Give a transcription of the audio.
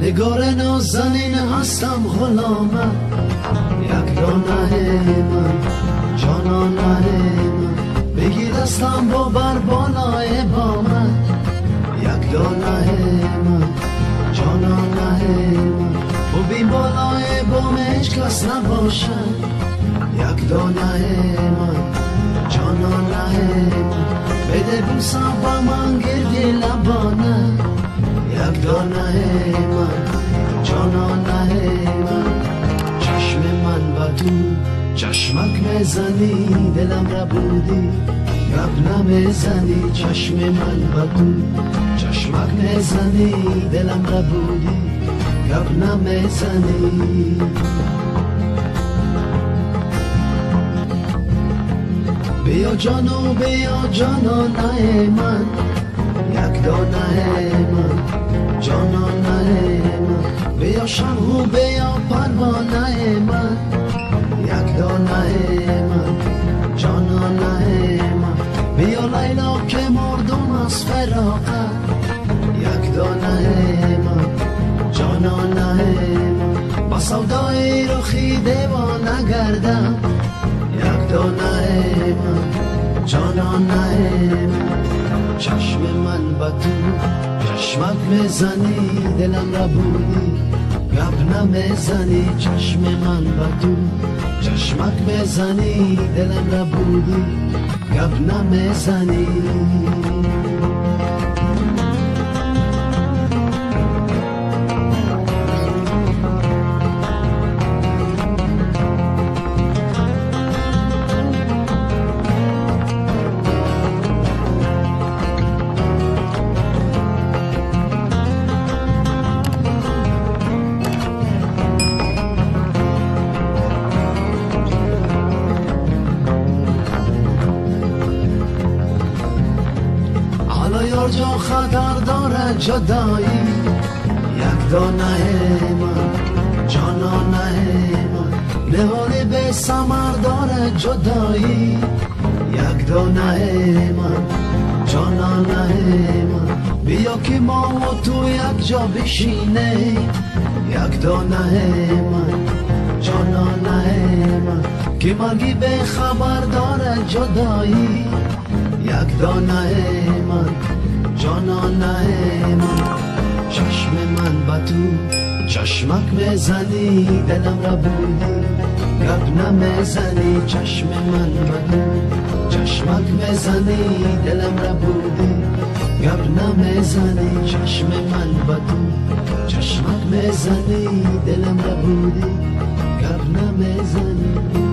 نگار نازنین هستم غلامت، یک دانه من جانانه من، بگی دستم با بر بالای بامت، یک دانه من جانانه من، و بی بالای بام هیچ کس نباشد، یک دانه من جانانه من، بده بوسم با من گردی لبانه، یک دانه من جانانه من. چشم من با تو چشمک میزنی، دلم را بودی گپ نمیزنی، چشم من با تو چشمک میزنی، دلم را بودی گپ نمیزنی. بیا جانو بیا جانانه من، یک دانه من جانانه من، بیا شمع بیا پروانه من، یک دانه من جانانه من، بیا لیلا که مردم از فراقت، یک دانه من جانانه من، با سودای رخی دیوانه گردم، یک دانه من جانانه من. چشم من با تو چشمک میزنی، دلم را بودی گپ نمیزنی، چشم من با تو چشمک میزنی، دلم را بودی گپ نمیزنی. یار جا خطر داره جدایی، یک دانه من جانانه من، نهالی به ثمر داره جدایی، یک دانه من جانانه من، بیا که ما و تو یک جا بشینه، یک دانه من جانانه من، که مرگی به خبر داره جدایی، یک دانه من جانانه من. چشم من با تو چشمک میزنی، دلم را بودی گپ نمیزنی، چشم من با تو چشمک میزنی، دلم را بودی گپ نمیزنی، چشم من با تو چشمک میزنی، دلم را بودی گپ نمیزنی.